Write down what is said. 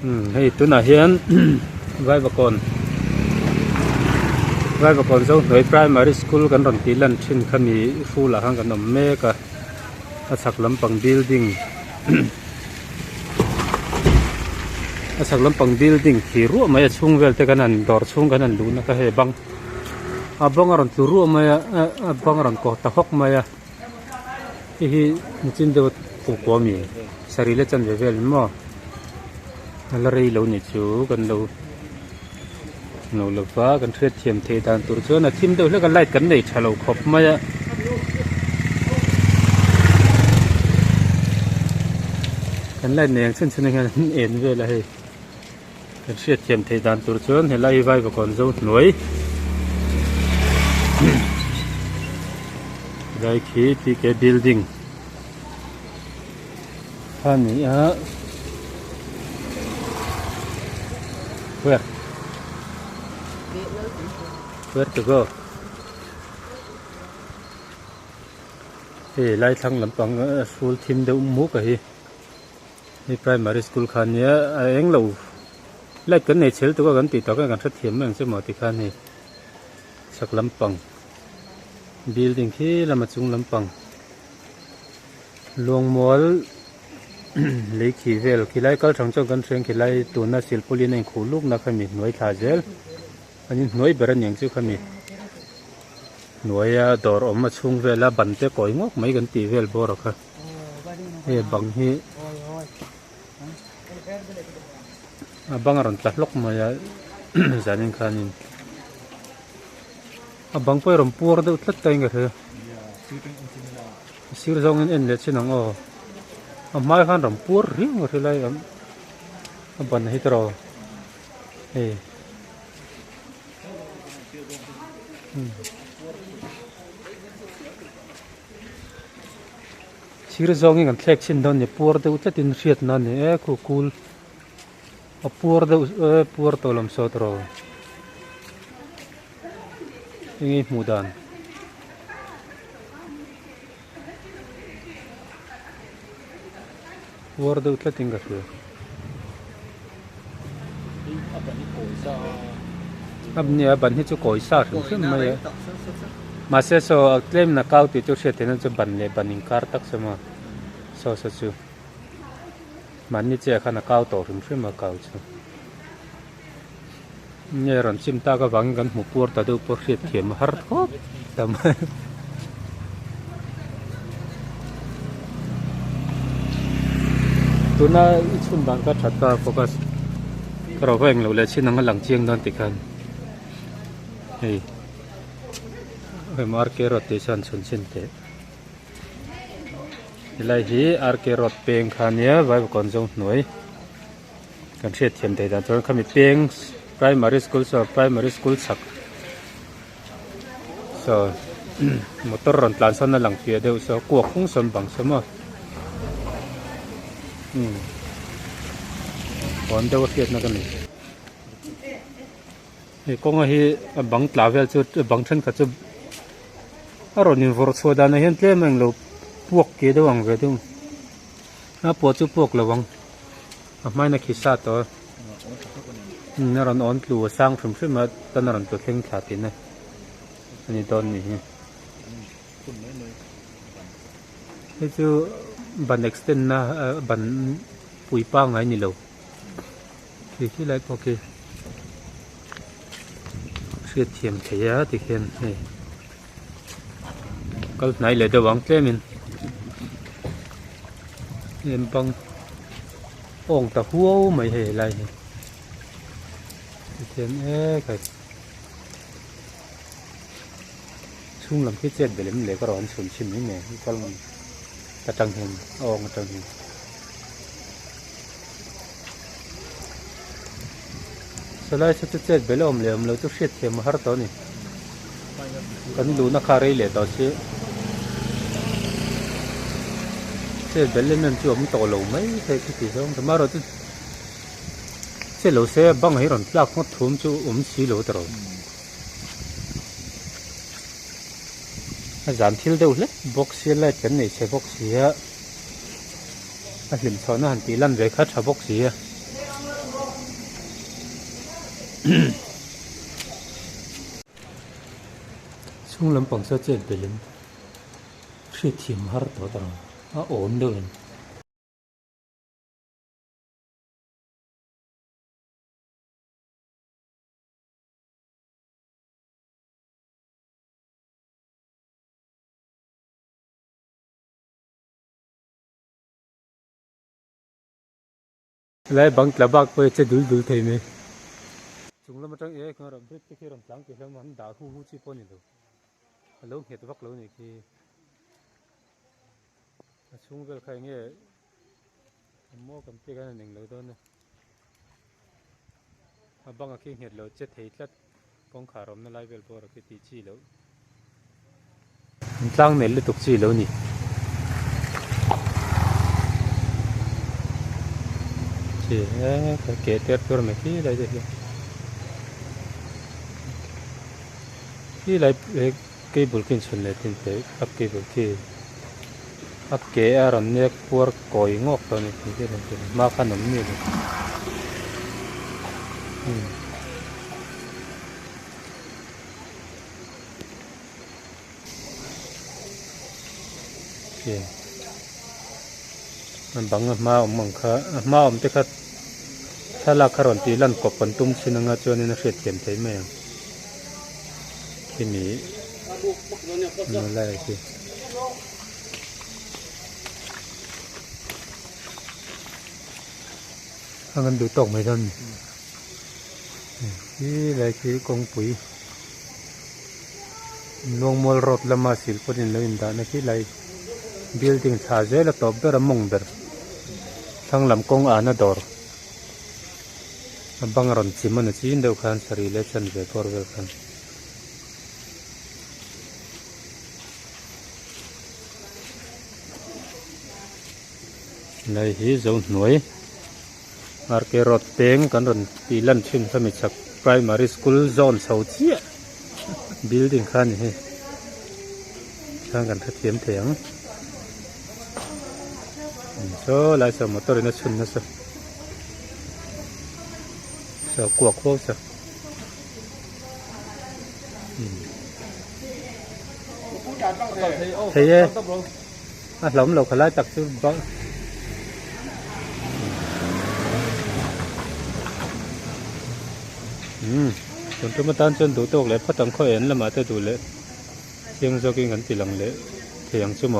Hei tu na hian vai bakon zo noi primary school kan ron ti lan thin khami fula hang kan om me ka a chak lampang building a chak lampang building khi ru mai chung vel te kan an dor chung kan an lu na ka he bang a bang ron tu ru mai a bang ron ko ta hok mai a hi chin de pu ko mi sari le chan ve vel mo la rei lo ni chu kan lo nô lực phá cần thiết thiểm thế đàn tổ chức là thêm đâu là cái lại cấn này trả lầu khop mai ạ cái lại này chân chân này ổn về là hay cần thiết thiểm thế đàn tổ chức thì lại vai và còn dâu núi đây khí thì cái building han này á Where to go? Hey, lai thang lampang school team de mu ka hi. Hi primary school khan ya eng lo. Lai kan nei chel to kan ti to kan that thiam mang se mo ti khan ni. Sak lampang. Building khi lama chung lampang. Luang mall le khi vel khi lai kal thang chong kan threng khi lai tu na sil pulin eng khu luk na khami noi tha zel. Anh nói bữa nay chứ không nói đор ôm mà chung về là bắn té cối ngốc mấy cái tì về bò rồi cơ, bằng hi bằng rồi tạt lóc mà gia đình khan bằng phải rồi bùa đâu tất tay cái thứ xíu rong anh lệ trên nó mai khan rồi bùa riêng rồi thứ này bắn hết rồi Sir zongi kan tlek chin don ni pur de utat in riat na ni ku kul a pur de pur tolam sotro ingi mudan pur de utat inga su ab ni ban hi chu koi sa thum mai mà sẽ so claim là cao thì tôi sẽ thấy nó cho bẩn này bẩn in car tắc xem mà so chứ mà như thế khá là cao tổ thì phải mà cao chứ như rồi chim ta có vắng gần một bữa ta đâu có thiệt thiệt mà hard hop tầm tôi nói ít xuân bằng các chặt ta focus cái rồi anh lâu lại xin năng lặng chiêng đơn tịch hơn hey RK rotation sun sin te lai hi RK rot peng khania vai kon jong noi kan thiet thiam te dan chon khami peng primary school sak so motor ron plan son na lang pia deu so kuak khung som bang sama kon deu thiet na kan ni he kong hi bang travel chu bang than ka chu rồi nhìn vào số đàn này hiện tại mình là buộc kia đó bằng về đúng nó buộc chú buộc là bằng mai nó khi sát đó nó còn ổn lùa sang from phía mà tân là từ khen khá tiền này anh ấy đón này cái chú bản extend na bản bùi pa ngay như lâu thì cái lại ok siết thiềm thấy á thì khen này cái này là đồ vàng thế mình em bằng ong ta hú mày hề lại thì cái chung làm cái chết để lấy cái ròn sụn chim này nè con ta trăng hình ong trăng hình sau lại sẽ chết để lấy tôi chết thì mà hết đó nè cái lúa nó khá rây lệ đó chứ thế bên lên nên chưa tổ lẩu mấy thế cái gì không thì mà rồi thế lẩu xe băng hay rồi lạc mất thốn chú xí lẩu rồi giảm thiểu đâu hết box xe lại cái này xe box xe hiểm cho nó hẳn tí lần về khách box xe chung lam pang sa che belin thri thim har to ta a on do lại bang tlabak pe che dul dul thei me chung lam tang e khar brit te khiram tlang ke lam han da hu hu chi pon ni do lo het vak lo ni ki chung vel khai nge mo kam te kan ning lo do ne abang a ki het lo che thei tlat kong kharom na lai vel bor ki ti chi lo tlang ne le tuk chi lo ni chi ka ke ter tur me ki lai de ki lai cái bul kin chun le tin te ap ke bul ki ap ke aron ne por koi ngok to ni ti ke ma khanom ni le keมันบังมาอมมังคะมาอมte kha thala kharon ti lan kop pan tum sinanga chon na hret kem thei me ki ni no lai ki angan du tong mai don ki lai ki kong pui nong mol rot lama sil podin lo in da na ki lai building tha je la top ber among ber thang lam kong ana dor bang ron chiman chi ndeu khan sari le chan ve por vel khan này hi zone nuôi ar ke rot teng kan ron ti lan thin sami chak primary school zone sau chia building khan hi sang kan that thiam theng so lai sa motor na chun na sa sa kuak ko sa thấy lỏng lộc lại tặc chứ băng chúng tôi mà tan chân đủ tốt lẽ phát tăng khói ến là mà tới đủ lẽ riêng do cái ngắn chỉ lằng lẽ thì ăn chứ mà